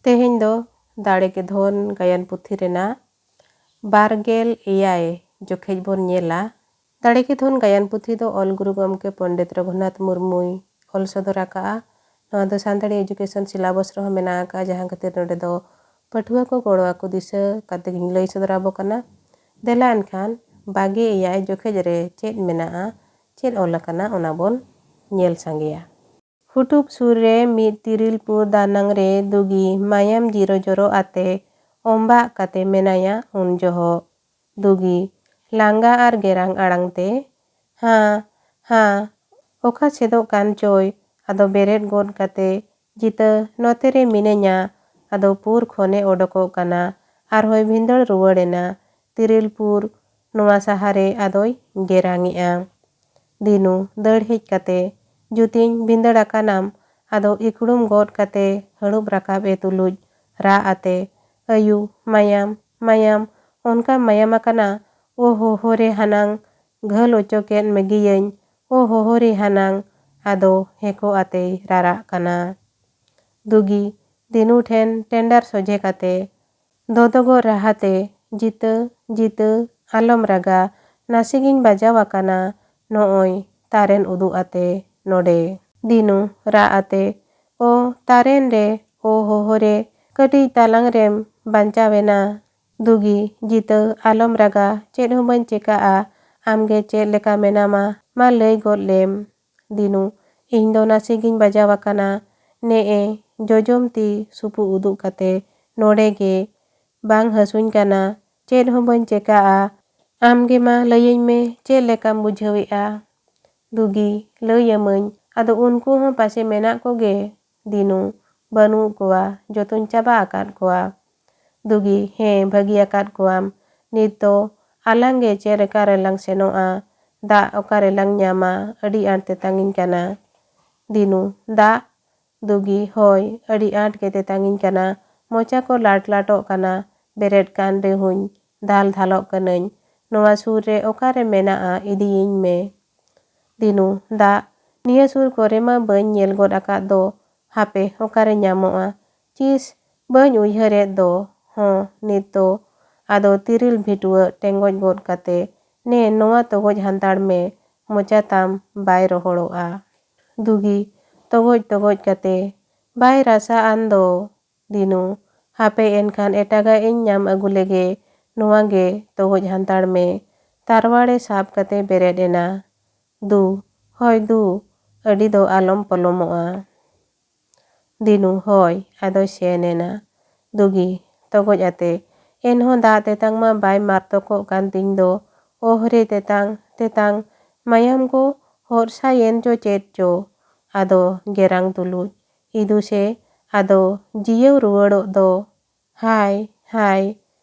ᱛᱮᱦᱮᱧ ᱫᱚ ᱫᱟᱲᱮ ᱜᱮ ᱫᱷᱚᱱ ᱜᱟᱭᱟᱱ ᱯᱩᱛᱷᱤ ᱨᱮᱱᱟᱜ ᱒᱗ ᱡᱚᱠᱷᱮᱡ ᱵᱚᱱ ᱧᱮᱞᱟ। ᱫᱟᱲᱮ ᱜᱮ ᱫᱷᱚᱱ ᱜᱟᱭᱟᱱ ᱯᱩᱛᱷᱤ ᱫᱚ ᱚᱞ ᱜᱩᱨᱩ ᱜᱚᱢᱠᱮ ᱯᱚᱱᱰᱤᱛ ᱨᱚᱜᱷᱩᱱᱟᱛᱷ ᱢᱩᱨᱢᱩᱭ ᱚᱞ ᱥᱚᱫᱚᱨ ᱟᱠᱟᱜᱼᱟ। ᱱᱚᱣᱟ ᱫᱚ ᱥᱟᱱᱛᱟᱲᱤ ᱮᱰᱩᱠᱮᱥᱚᱱ ᱥᱤᱞᱟᱵᱚᱥ ᱨᱮᱦᱚᱸ ᱢᱮᱱᱟᱜ ᱟᱠᱟᱜᱼᱟ, ᱡᱟᱦᱟᱸ ᱠᱷᱟᱹᱛᱤᱨ ᱱᱚᱰᱮ ᱫᱚ ᱯᱟᱹᱴᱷᱩᱣᱟᱹ ᱠᱚ ᱜᱚᱲᱚ ᱟᱠᱚ ᱫᱤᱥᱟᱹ ᱠᱟᱛᱮ ᱜᱤᱧ ᱞᱟᱹᱭ ᱥᱚᱫᱚᱨ ᱟᱵᱚ ᱠᱟᱱᱟ। ᱫᱮᱞᱟ ᱮᱱᱠᱷᱟᱱ ᱒᱗ ᱡᱚᱠᱷᱮᱡ ᱨᱮ ᱪᱮᱫ ᱢᱮᱱᱟᱜᱼᱟ, ᱪᱮᱫ ᱚᱞ ᱟᱠᱟᱱᱟ ᱚᱱᱟ ᱵᱚᱱ ᱧᱮᱞ ᱥᱟᱸᱜᱮᱭᱟ। ᱦᱩᱴᱩᱵ ᱥᱩᱨ ᱨᱮ ᱢᱤᱫ ᱛᱤᱨᱤᱞᱯᱩᱨ ᱫᱟᱱᱟᱝ ᱨᱮ ᱫᱩᱜᱤ ᱢᱟᱭᱟᱢ ᱡᱤᱨᱚ ᱡᱚᱨᱚ ᱟᱛᱮ ᱚᱢᱵᱟᱜ ᱠᱟᱛᱮ ᱢᱮᱱᱟᱭᱟ ᱩᱱ ᱡᱚᱦᱚᱜ। ᱫᱩᱜᱤ ᱞᱟᱸᱜᱟ ᱟᱨ ᱜᱮᱨᱟᱝ ᱟᱲᱟᱝ te ᱦᱟᱸ ᱦᱟᱸ ᱚᱠᱟ ᱥᱮᱫᱚᱜ ᱠᱟᱱ ᱪᱚᱭ। ᱟᱫᱚ ᱵᱮᱨᱮᱫ ᱜᱚᱫ ᱠᱟᱛᱮ ᱡᱤᱛᱟᱹ ᱱᱚᱛᱮ ᱨᱮ ᱢᱤᱱᱟᱹᱧᱟ। ᱟᱫᱚ ᱯᱩᱨ ᱠᱷᱚᱱᱮ ᱚᱰᱚᱠᱚᱜ ᱠᱟᱱᱟ ᱟᱨᱦᱚᱸᱭ ᱵᱷᱤᱸᱫᱟᱹᱲ ᱨᱩᱣᱟᱹᱲ ᱮᱱᱟ ᱛᱤᱨᱤᱞᱯᱩᱨ ᱱᱚᱣᱟ ᱥᱟᱦᱟᱨᱮ ᱟᱫᱚᱭ ᱜᱮᱨᱟᱝᱮᱜᱼᱟ। ᱫᱤᱱᱩ ᱫᱟᱹᱲ ᱦᱮᱡ ᱠᱟᱛᱮ ᱡᱩᱛᱤᱧ ᱵᱷᱤᱸᱫᱟᱹᱲ ᱟᱠᱟᱱᱟᱢ। ᱟᱫᱚ ᱤᱠᱲᱩᱢ ᱜᱚᱫ ᱠᱟᱛᱮ ᱦᱟᱹᱲᱩᱵ ᱨᱟᱠᱟᱵ ᱮ ᱛᱩᱞᱩᱡ ᱨᱟᱜ ᱟᱛᱮ ᱟᱭᱩ ᱢᱟᱭᱟᱢ ᱢᱟᱭᱟᱢ ᱚᱱᱠᱟᱢ ᱢᱟᱭᱟᱢ ᱟᱠᱟᱱᱟ। ᱳ ᱦᱚᱦᱚ ᱨᱮ ᱦᱟᱱᱟᱝ ᱜᱷᱟᱹᱞ ᱚᱪᱚᱠᱮᱫ ᱢᱮᱜᱮᱭᱟᱹᱧ ᱳ ᱦᱚᱦᱚ ᱨᱮ ᱦᱟᱱᱟᱝ। ᱟᱫᱚ ᱦᱮᱸᱠᱚ ᱟᱛᱮᱭ ᱨᱟᱨᱟᱜ ᱠᱟᱱᱟ। ᱫᱩᱜᱤ ᱫᱤᱱᱩ ᱴᱷᱮᱱ ᱴᱮᱸᱰᱟᱨ ᱥᱚᱡᱷᱮ ᱠᱟᱛᱮ ᱫᱚᱫᱚᱜᱚᱜ ᱨᱟᱦᱟᱛᱮ ᱡᱤᱛᱟᱹ ᱡᱤᱛᱟᱹ ᱟᱞᱚᱢ ᱨᱟᱜᱟ ᱱᱟᱥᱮᱜᱤᱧ ᱵᱟᱡᱟᱣ ᱟᱠᱟᱱᱟ ᱱᱚᱜᱼᱚᱭ ᱛᱟᱨᱮᱱ ᱩᱫᱩᱜ ᱟᱛᱮ ᱱᱚᱰᱮ। ᱫᱤᱱᱩ ᱨᱟᱜ ᱟᱛᱮ ᱳ ᱛᱟᱨᱮᱱ ᱨᱮ ᱳ ᱦᱚᱦᱚ ᱨᱮ ᱠᱟᱹᱴᱤᱡ ᱛᱟᱞᱟᱝ ᱨᱮᱢ ᱵᱟᱧᱪᱟᱣᱮᱱᱟ। ᱫᱩᱜᱤ ᱡᱤᱛᱟᱹ ᱟᱞᱚᱢ ᱨᱟᱜᱟ ᱪᱮᱫ ᱦᱚᱸ ᱵᱟᱹᱧ ᱪᱮᱠᱟᱜᱼᱟ ᱟᱢᱜᱮ ᱪᱮᱫ ᱞᱮᱠᱟ ᱢᱮᱱᱟᱢᱟ ᱢᱟ ᱞᱟᱹᱭ ᱜᱚᱫ ᱞᱮᱢ। ᱫᱤᱱᱩ ᱤᱧ ᱫᱚ ᱱᱟᱥᱮᱜᱤᱧ ᱵᱟᱡᱟᱣ ᱟᱠᱟᱱᱟ ᱱᱮᱜᱼᱮ ᱡᱚᱡᱚᱢ ᱛᱤ ᱥᱩᱯᱩ ᱩᱫᱩᱜ ᱠᱟᱛᱮ ᱱᱚᱰᱮ ᱜᱮ ᱵᱟᱝ ᱦᱟᱹᱥᱩᱧ ᱠᱟᱱᱟ ᱪᱮᱫ ᱦᱚᱸ ᱵᱟᱹᱧ ᱪᱮᱠᱟᱜᱼᱟ ᱟᱢᱜᱮ ᱢᱟ ᱞᱟᱹᱭᱟᱹᱧ ᱢᱮ ᱪᱮᱫ ᱞᱮᱠᱟᱢ ᱵᱩᱡᱷᱟᱹᱣᱮᱜᱼᱟ। ᱫᱩᱜᱤ ᱞᱟᱹᱭ ᱟᱹᱢᱟᱹᱧ ᱟᱫᱚ ᱩᱱᱠᱩ ᱦᱚᱸ ᱯᱟᱥᱮ ᱢᱮᱱᱟᱜ ᱠᱚᱜᱮ। ᱫᱤᱱᱩ ᱵᱟᱹᱱᱩᱜ ᱠᱚᱣᱟ ᱡᱚᱛᱚᱧ ᱪᱟᱵᱟ ᱟᱠᱟᱫ ᱠᱚᱣᱟ। ᱫᱩᱜᱤ ᱦᱮᱸ ᱵᱷᱟᱹᱜᱤ ᱟᱠᱟᱫ ᱠᱚᱣᱟᱢ ᱱᱤᱛ ᱫᱚ ᱟᱞᱟᱝ ᱜᱮ ᱪᱮᱫ ᱞᱮᱠᱟ ᱨᱮᱞᱟᱝ ᱥᱮᱱᱚᱜᱼᱟ ᱫᱟᱜ ᱚᱠᱟᱨᱮᱞᱟᱝ ᱧᱟᱢᱟ ᱟᱹᱰᱤ ᱟᱸᱴ ᱛᱮᱛᱟᱝᱤᱧ ᱠᱟᱱᱟ। ᱫᱤᱱᱩ ᱫᱟᱜ? ᱫᱩᱜᱤ ᱦᱳᱭ ᱟᱹᱰᱤ ᱟᱸᱴ ᱜᱮ ᱛᱮᱛᱟᱝᱤᱧ ᱠᱟᱱᱟ ᱢᱚᱪᱟ ᱠᱚ ᱞᱟᱴ ᱞᱟᱴᱚᱜ ᱠᱟᱱᱟ ᱵᱮᱨᱮᱫ ᱠᱟᱱ ᱨᱮᱦᱚᱧ ᱫᱷᱟᱞ ᱫᱷᱟᱞᱚᱜ ᱠᱟᱹᱱᱟᱹᱧ ᱱᱚᱣᱟ ᱥᱩᱨ ᱨᱮ ᱚᱠᱟᱨᱮ ᱢᱮᱱᱟᱜᱼᱟ ᱤᱫᱤᱭᱤᱧ ᱢᱮ। ᱫᱤᱱᱩ ᱫᱟᱜ ᱱᱤᱭᱟᱹ ᱥᱩᱨ ᱠᱚᱨᱮ ᱢᱟ ᱵᱟᱹᱧ ᱧᱮᱞ ᱜᱚᱫ ᱟᱠᱟᱫ ᱫᱚ ᱦᱟᱯᱮ ᱚᱠᱟᱨᱮ ᱧᱟᱢᱚᱜᱼᱟ ᱪᱤᱥ ᱵᱟᱹᱧ ᱩᱭᱦᱟᱹᱨᱮᱫ ᱫᱚ ᱦᱚᱸ ᱱᱤᱛ ᱫᱚ। ᱟᱫᱚ ᱛᱤᱨᱤᱞ ᱵᱷᱤᱴᱣᱟᱹᱜ ᱴᱮᱸᱜᱚᱡ ᱜᱚᱫ ᱠᱟᱛᱮ ᱱᱮ ᱱᱚᱣᱟ ᱛᱚᱜᱚᱡ ᱦᱟᱱᱛᱟᱲ ᱢᱮ ᱢᱚᱪᱟ ᱛᱟᱢ ᱵᱟᱭ ᱨᱚᱦᱚᱲᱚᱜᱼᱟ। ᱫᱩᱜᱤ ᱛᱚᱜᱚᱡ ᱛᱚᱜᱚᱡ ᱠᱟᱛᱮ ᱵᱟᱭ ᱨᱟᱥᱟ ᱟᱱ ᱫᱚ। ᱫᱤᱱᱩ ᱦᱟᱯᱮ ᱮᱱᱠᱷᱟᱱ ᱮᱴᱟᱜᱟᱜ ᱤᱧ ᱧᱟᱢ ᱟᱹᱜᱩ ᱞᱮᱜᱮ ᱱᱚᱣᱟ ᱜᱮ ᱛᱚᱜᱚᱡ ᱦᱟᱱᱛᱟᱲ ᱢᱮ। ᱛᱟᱨᱣᱟᱲᱮ ᱥᱟᱵ ᱠᱟᱛᱮ ᱵᱮᱨᱮᱫ ᱮᱱᱟ। ᱫᱩ ᱦᱳᱭ ᱫᱩ ᱟᱹᱰᱤ ᱫᱚ ᱟᱞᱚᱢ ᱯᱚᱞᱚᱢᱚᱜᱼᱟ। ᱫᱤᱱᱩ ᱦᱳᱭ ᱟᱫᱚᱭ ᱥᱮᱱ ᱮᱱᱟ। ᱫᱩᱜᱤ ᱛᱚᱜᱚᱡ ᱟᱛᱮ ᱮᱱᱦᱚᱸ ᱫᱟᱜ ᱛᱮᱛᱟᱝ ᱢᱟ ᱵᱟᱭ ᱢᱟᱨᱛᱚᱠᱚᱜ ᱠᱟᱱ ᱛᱤᱧ ᱫᱚ ᱚᱦ ᱨᱮ ᱛᱮᱛᱟᱝ ᱛᱮᱛᱟᱝ ᱢᱟᱭᱟᱢ ᱠᱚ ᱦᱚᱨᱥᱟᱭᱮᱱ ᱪᱚ ᱪᱮᱫ ᱪᱚ। ᱟᱫᱚ ᱜᱮᱨᱟᱝ ᱛᱩᱞᱩᱡ ᱤᱫᱩ ᱥᱮ ᱟᱫᱚ ᱡᱤᱭᱟᱹᱣ ᱨᱩᱣᱟᱹᱲᱚᱜ ᱫᱚ ᱦᱟᱭ ᱦᱟᱭ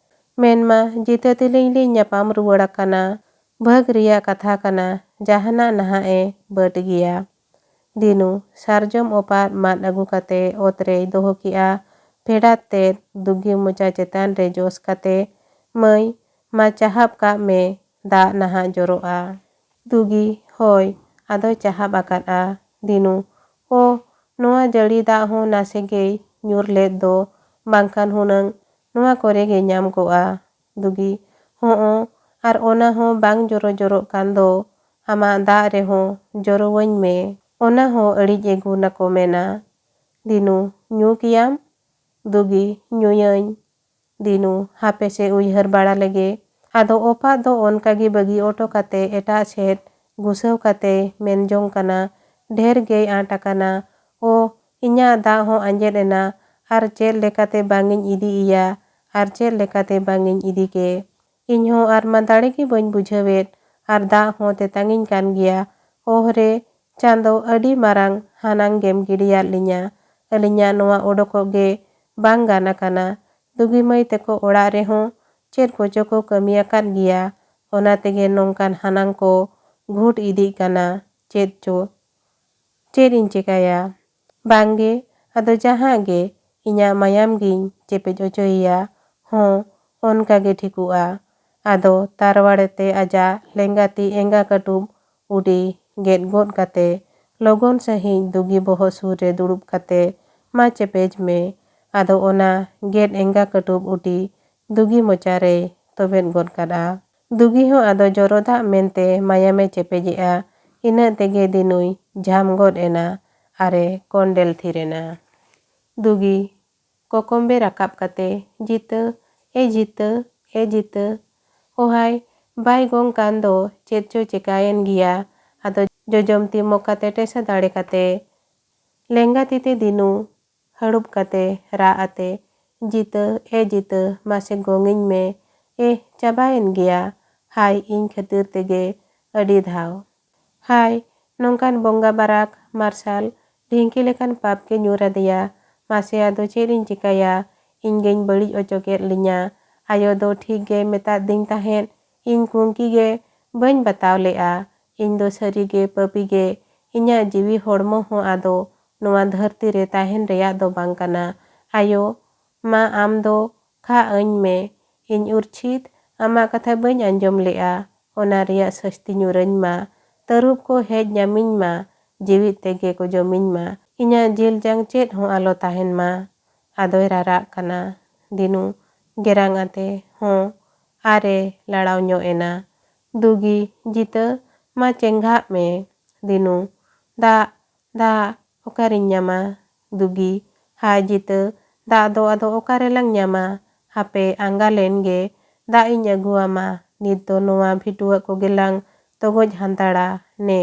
ᱢᱮᱱᱢᱟ ᱡᱤᱛᱟᱹ ᱛᱮᱞᱤᱧ ᱞᱤᱧ ᱧᱟᱯᱟᱢ ᱨᱩᱣᱟᱹᱲ ᱟᱠᱟᱱᱟ ᱵᱷᱟᱹᱜᱽ ᱨᱮᱭᱟᱜ ᱠᱟᱛᱷᱟ ᱠᱟᱱᱟ ᱡᱟᱦᱟᱱᱟᱜ ᱱᱟᱦᱟᱜ ᱮ ᱵᱟᱹᱰ ᱜᱮᱭᱟ। ᱫᱤᱱᱩ ᱥᱟᱨᱡᱚᱢ ᱚᱯᱟᱛ ᱢᱟᱫ ᱟᱹᱜᱩ ᱠᱟᱛᱮ ᱚᱛ ᱨᱮᱭ ᱫᱚᱦᱚ ᱠᱮᱜᱼᱟ ᱯᱷᱮᱰᱟᱛ ᱛᱮᱫ ᱫᱩᱜᱤ ᱢᱚᱪᱟ ᱪᱮᱛᱟᱱ ᱨᱮ ᱡᱚᱥ ᱠᱟᱛᱮ ᱢᱟᱹᱭ ᱢᱟ ᱪᱟᱦᱟᱵ ᱠᱟᱜ ᱢᱮ ᱫᱟᱜ ᱱᱟᱦᱟᱜ ᱡᱚᱨᱚᱜᱼᱟ। ᱫᱩᱜᱤ ᱦᱳᱭ ᱟᱫᱚᱭ ᱪᱟᱦᱟᱵ ᱟᱠᱟᱫᱼᱟ। ᱫᱤᱱᱩ ᱳ ᱱᱚᱣᱟ ᱡᱟᱹᱲᱤ ᱫᱟᱜ ᱦᱚᱸ ᱱᱟᱥᱮ ᱜᱮᱭ ᱧᱩᱨ ᱞᱮᱫ ᱫᱚ ᱵᱟᱝᱠᱷᱟᱱ ᱦᱩᱱᱟᱹᱝ ᱱᱚᱣᱟ ᱠᱚᱨᱮ ᱜᱮ ᱧᱟᱢ ᱠᱚᱜᱼᱟ। ᱫᱩᱜᱤ ᱦᱚᱸᱜ ᱟᱨ ᱚᱱᱟ ᱦᱚᱸ ᱵᱟᱝ ᱡᱚᱨᱚ ᱡᱚᱨᱚᱜ ᱠᱟᱱ ᱫᱚ ᱟᱢᱟᱜ ᱫᱟᱜ ᱨᱮᱦᱚᱸ ᱡᱚᱨᱚᱣᱟᱹᱧ ᱢᱮ ᱚᱱᱟ ᱦᱚᱸ ᱟᱹᱲᱤᱡ ᱮᱜᱩᱱ ᱟᱠᱚ ᱢᱮᱱᱟ। ᱫᱤᱱᱩ ᱧᱩ ᱠᱮᱭᱟᱢ? ᱫᱩᱜᱤ ᱧᱩᱭᱟᱹᱧ। ᱫᱤᱱᱩ ᱦᱟᱯᱮᱥᱮ ᱩᱭᱦᱟᱹᱨ ᱵᱟᱲᱟ ᱞᱮᱜᱮ। ᱟᱫᱚ ᱚᱯᱟᱛ ᱫᱚ ᱚᱱᱠᱟᱜᱮ ᱵᱟᱹᱜᱤ ᱚᱴᱚ ᱠᱟᱛᱮ ᱮᱴᱟᱜ ᱥᱮᱫ ᱜᱩᱥᱟᱹᱣ ᱠᱟᱛᱮᱭ ᱢᱮᱱ ᱡᱚᱝ ᱠᱟᱱᱟ ᱰᱷᱮᱨ ᱜᱮᱭ ᱟᱸᱴ ᱟᱠᱟᱱᱟ ᱳ ᱤᱧᱟᱹᱜ ᱫᱟᱜ ᱦᱚᱸ ᱟᱸᱡᱮᱫ ᱮᱱᱟ ᱟᱨ ᱪᱮᱫ ᱞᱮᱠᱟᱛᱮ ᱵᱟᱝᱤᱧ ᱤᱫᱤᱭᱮᱭᱟ ᱟᱨ ᱪᱮᱫ ᱞᱮᱠᱟᱛᱮ ᱵᱟᱝᱤᱧ ᱤᱫᱤ ᱠᱮ ᱤᱧᱦᱚᱸ ᱟᱨ ᱢᱟ ᱫᱟᱲᱮ ᱜᱮ ᱵᱟᱹᱧ ᱵᱩᱡᱷᱟᱹᱣᱮᱫ ᱟᱨ ᱫᱟᱜ ᱦᱚᱸ ᱛᱮᱛᱟᱝᱤᱧ ᱠᱟᱱ ᱜᱮᱭᱟ ᱚᱦ ᱨᱮ ᱪᱟᱸᱫᱳ ᱟᱹᱰᱤ ᱢᱟᱨᱟᱝ ᱦᱟᱱᱟᱝ ᱜᱮᱢ ᱜᱤᱰᱤᱭᱟᱫ ᱞᱤᱧᱟ ᱟᱹᱞᱤᱧᱟᱜ ᱱᱚᱣᱟ ᱚᱰᱚᱠᱚᱜ ᱜᱮ ᱵᱟᱝ ᱜᱟᱱ ᱟᱠᱟᱱᱟ। ᱫᱩᱜᱤ ᱢᱟᱹᱭ ᱛᱮᱠᱚ ᱚᱲᱟᱜ ᱨᱮᱦᱚᱸ ᱪᱮᱫ ᱠᱚᱪᱚ ᱠᱚ ᱠᱟᱹᱢᱤ ᱟᱠᱟᱫ ᱜᱮᱭᱟ ᱚᱱᱟ ᱛᱮᱜᱮ ᱱᱚᱝᱠᱟᱱ ᱦᱟᱱᱟᱝ ᱠᱚ ᱜᱷᱩᱴ ᱤᱫᱤᱜ ᱠᱟᱱᱟ ᱪᱮᱫ ᱪᱚ ᱪᱮᱫ ᱤᱧ ᱪᱮᱠᱟᱭᱟ ᱵᱟᱝᱜᱮ ᱟᱫᱚ ᱡᱟᱦᱟᱸ ᱜᱮ ᱤᱧᱟᱹᱜ ᱢᱟᱭᱟᱢ ᱜᱤᱧ ᱪᱮᱯᱮᱡ ᱚᱪᱚᱭᱮᱭᱟ ᱦᱚᱸ ᱚᱱᱠᱟ ᱜᱮ ᱴᱷᱤᱠᱚᱜᱼᱟ। ᱟᱫᱚ ᱛᱟᱨᱣᱟᱲᱮ ᱛᱮ ᱟᱡᱟᱜ ᱞᱮᱸᱜᱟ ᱛᱤ ᱮᱸᱜᱟ ᱠᱟᱹᱴᱩᱵ ᱩᱰᱤ ᱜᱮᱫ ᱜᱚᱫ ᱠᱟᱛᱮ ᱞᱚᱜᱚᱱ ᱥᱟᱺᱦᱤᱡ ᱫᱩᱜᱤ ᱵᱚᱦᱚᱜ ᱥᱩᱨ ᱨᱮ ᱫᱩᱲᱩᱵ ᱠᱟᱛᱮ ᱢᱟ ᱪᱮᱯᱮᱡ ᱢᱮ ᱟᱫᱚ ᱚᱱᱟ ᱜᱮᱫ ᱮᱸᱜᱟ ᱠᱟᱹᱴᱩᱵ ᱩᱴᱤ ᱫᱩᱜᱤ ᱢᱚᱪᱟᱨᱮᱭ ᱛᱚᱵᱮᱫ ᱜᱚᱫ ᱠᱟᱫᱼᱟ᱾ ᱫᱩᱜᱤ ᱦᱚᱸ ᱟᱫᱚ ᱡᱚᱨᱚ ᱫᱟᱜ ᱢᱮᱱᱛᱮ ᱢᱟᱭᱟᱢᱮ ᱪᱮᱯᱮᱡᱮᱜᱼᱟ᱾ ᱤᱱᱟᱹᱜ ᱛᱮᱜᱮ ᱫᱤᱱᱩᱭ ᱡᱷᱟᱢ ᱜᱚᱫ ᱮᱱᱟ ᱟᱨᱮ ᱠᱚᱸᱰᱮᱞ ᱛᱷᱤᱨ ᱮᱱᱟ᱾ ᱫᱩᱜᱤ ᱠᱚᱠᱚᱢᱵᱮ ᱨᱟᱠᱟᱵ ᱠᱟᱛᱮ ᱡᱤᱛᱟᱹ ᱮ ᱡᱤᱛᱟᱹ ᱚᱦᱟᱭ ᱵᱟᱭ ᱜᱚᱝ ᱠᱟᱱ ᱫᱚ ᱪᱮᱫ ᱪᱚ ᱪᱮᱠᱟᱭᱮᱱ ᱜᱮᱭᱟ᱾ ᱟᱫᱚ ᱡᱚᱡᱚᱢ ᱛᱤ ᱢᱚᱠᱟ ᱴᱮᱴᱮᱥᱟ ᱫᱟᱲᱮ ᱠᱟᱛᱮ ᱞᱮᱸᱜᱟ ᱛᱤᱛᱮ ᱫᱤᱱᱩ ᱦᱟᱹᱲᱩᱵ ᱠᱟᱛᱮ ᱨᱟᱜ ᱟᱛᱮ ᱡᱤᱛᱟᱹ ᱢᱟᱥᱮ ᱜᱚᱝᱤᱧ ᱢᱮ, ᱪᱟᱵᱟᱭᱮᱱ ᱜᱮᱭᱟ, ᱦᱟᱭ ᱤᱧ ᱠᱷᱟᱹᱛᱤᱨ ᱛᱮᱜᱮ ᱟᱹᱰᱤ ᱫᱷᱟᱣ, ᱦᱟᱭ ᱱᱚᱝᱠᱟᱱ ᱵᱚᱸᱜᱟ ᱵᱟᱨᱟᱠ ᱢᱟᱨᱥᱟᱞ ᱰᱷᱤᱝᱠᱤ ᱞᱮᱠᱟᱱ ᱯᱟᱯ ᱜᱮ ᱧᱩᱨ ᱟᱫᱮᱭᱟ᱾ ᱢᱟᱥᱮ ᱟᱫᱚ ᱪᱮᱫ ᱤᱧ ᱪᱤᱠᱟᱹᱭᱟ, ᱤᱧ ᱜᱮᱧ ᱵᱟᱹᱲᱤᱡ ᱚᱪᱚ ᱠᱮᱫ ᱞᱤᱧᱟ᱾ ᱟᱭᱳ ᱫᱚ ᱴᱷᱤᱠ ᱜᱮ ᱢᱮᱛᱟᱫᱤᱧ ᱛᱟᱦᱮᱸᱫ, ᱤᱧ ᱠᱩᱝᱠᱤ ᱜᱮ ᱵᱟᱹᱧ ᱵᱟᱛᱟᱣ ᱞᱮᱜᱼᱟ᱾ ᱤᱧ ᱫᱚ ᱥᱟᱹᱨᱤᱜᱮ ᱯᱟᱯᱤ ᱜᱮ, ᱤᱧᱟᱹᱜ ᱡᱤᱣᱤ ᱦᱚᱲᱢᱚ ᱦᱚᱸ ᱟᱫᱚ ᱱᱚᱣᱟ ᱫᱷᱟᱹᱨᱛᱤ ᱨᱮ ᱛᱟᱦᱮᱱ ᱨᱮᱭᱟᱜ ᱫᱚ ᱵᱟᱝ ᱠᱟᱱᱟ᱾ ᱟᱭᱳ ᱢᱟ ᱟᱢ ᱫᱚ ᱠᱷᱟ ᱟᱹᱧ ᱢᱮ, ᱤᱧ ᱩᱨᱪᱷᱤᱛ ᱟᱢᱟᱜ ᱠᱟᱛᱷᱟ ᱵᱟᱹᱧ ᱟᱸᱡᱚᱢ ᱞᱮᱜᱼᱟ, ᱚᱱᱟ ᱨᱮᱭᱟᱜ ᱥᱟᱹᱥᱛᱤ ᱧᱩᱨᱟᱹᱧ ᱢᱟ, ᱛᱟᱹᱨᱩᱵ ᱠᱚ ᱦᱮᱡ ᱧᱟᱢᱤᱧ ᱢᱟ, ᱡᱤᱣᱤᱫ ᱛᱮᱜᱮ ᱠᱚ ᱡᱚᱢᱤᱧ ᱢᱟ, ᱤᱧᱟᱹᱜ ᱡᱤᱞ ᱡᱟᱝ ᱪᱮᱫ ᱦᱚᱸ ᱟᱞᱚ ᱛᱟᱦᱮᱱ ᱢᱟ᱾ ᱟᱫᱚᱭ ᱨᱟᱨᱟᱜ ᱠᱟᱱᱟ ᱫᱤᱱᱩ ᱜᱮᱨᱟᱝ ᱟᱛᱮ ᱦᱚᱸ ᱟᱨᱮ ᱞᱟᱲᱟᱣ ᱧᱚᱜ ᱮᱱᱟ᱾ ᱫᱩᱜᱤ ᱡᱤᱛᱟᱹ ᱢᱟ ᱪᱮᱸᱜᱷᱟᱜ ᱢᱮ᱾ ᱫᱤᱱᱩ ᱫᱟᱜ ᱚᱠᱟᱨᱤᱧ ᱧᱟᱢᱟ? ᱫᱩᱜᱤ ᱦᱟᱭ ᱡᱤᱛᱟᱹ ᱫᱟᱜ ᱫᱚ ᱟᱫᱚ ᱚᱠᱟᱨᱮᱞᱟᱝ ᱧᱟᱢᱟ? ᱦᱟᱯᱮ ᱟᱸᱜᱟ ᱞᱮᱱ ᱜᱮ ᱫᱟᱜ ᱤᱧ ᱟᱹᱜᱩᱣᱟᱢᱟ᱾ ᱱᱤᱛ ᱫᱚ ᱱᱚᱣᱟ ᱵᱷᱤᱴᱩᱣᱟᱹ ᱠᱚᱜᱮᱞᱟᱝ ᱛᱚᱜᱚᱡ ᱦᱟᱱᱛᱟᱲᱟ ᱱᱮ,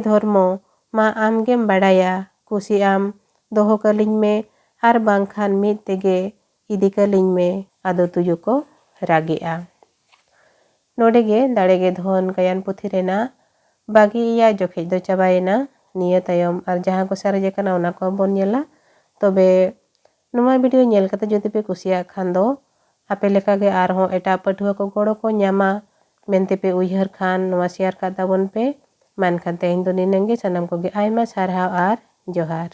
ᱫᱷᱚᱨᱢᱚ ᱢᱟ ᱟᱢᱜᱮᱢ ᱵᱟᱲᱟᱭᱟ, ᱠᱩᱥᱤᱜ ᱟᱢ ᱫᱚᱦᱚ ᱠᱟᱹᱞᱤᱧ ᱢᱮ ᱟᱨ ᱵᱟᱝᱠᱷᱟᱱ ᱢᱤᱫ ᱛᱮᱜᱮ ᱤᱫᱤ ᱠᱟᱹᱞᱤᱧ ᱢᱮ᱾ ᱟᱫᱚ ᱛᱩᱭᱩ ᱠᱚ ᱨᱟᱜᱮᱜᱼᱟ᱾ ᱱᱚᱰᱮ ᱜᱮ ᱫᱟᱲᱮᱜᱮ ᱫᱷᱚᱱ ᱜᱟᱭᱟᱱ ᱯᱩᱛᱷᱤ ᱨᱮᱱᱟᱜ 22 ᱡᱚᱠᱷᱮᱡ ᱫᱚ ᱪᱟᱵᱟᱭᱮᱱᱟ᱾ ᱱᱤᱭᱟᱹ ᱛᱟᱭᱚᱢ ᱟᱨ ᱡᱟᱦᱟᱸ ko ᱥᱟᱨᱮᱡ ᱟᱠᱟᱱᱟ ᱚᱱᱟ ko ᱵᱚᱱ ᱧᱮᱞᱟ᱾ ᱛᱚᱵᱮ ᱱᱚᱣᱟ ᱵᱷᱤᱰᱤᱭᱳ ᱧᱮᱞ ᱠᱟᱛᱮ ᱡᱩᱫᱤ ᱯᱮ ᱠᱩᱥᱤᱭᱟᱜ ᱠᱷᱟᱱ ᱫᱚ ᱟᱯᱮ ᱞᱮᱠᱟᱜᱮ ᱟᱨᱦᱚᱸ ᱮᱴᱟᱜ ᱯᱟᱹᱴᱷᱩᱣᱟᱹ ᱠᱚ ᱜᱚᱲᱚ ᱠᱚ ᱧᱟᱢᱟ ᱢᱮᱱᱛᱮ ᱯᱮ ᱩᱭᱦᱟᱹᱨ ᱠᱷᱟᱱ ᱱᱚᱣᱟ শেয়ার ᱠᱟᱜ ᱛᱟᱵᱚᱱ ᱯᱮ᱾ ᱢᱮᱱᱠᱷᱟᱱ ᱛᱮᱦᱮᱧ ᱫᱚ ᱱᱤᱱᱟᱹᱜ ᱜᱮ, ᱥᱟᱱᱟᱢ ᱠᱚᱜᱮ ᱟᱭᱢᱟ ᱥᱟᱨᱦᱟᱣ ᱟᱨ ᱡᱚᱦᱟᱨ।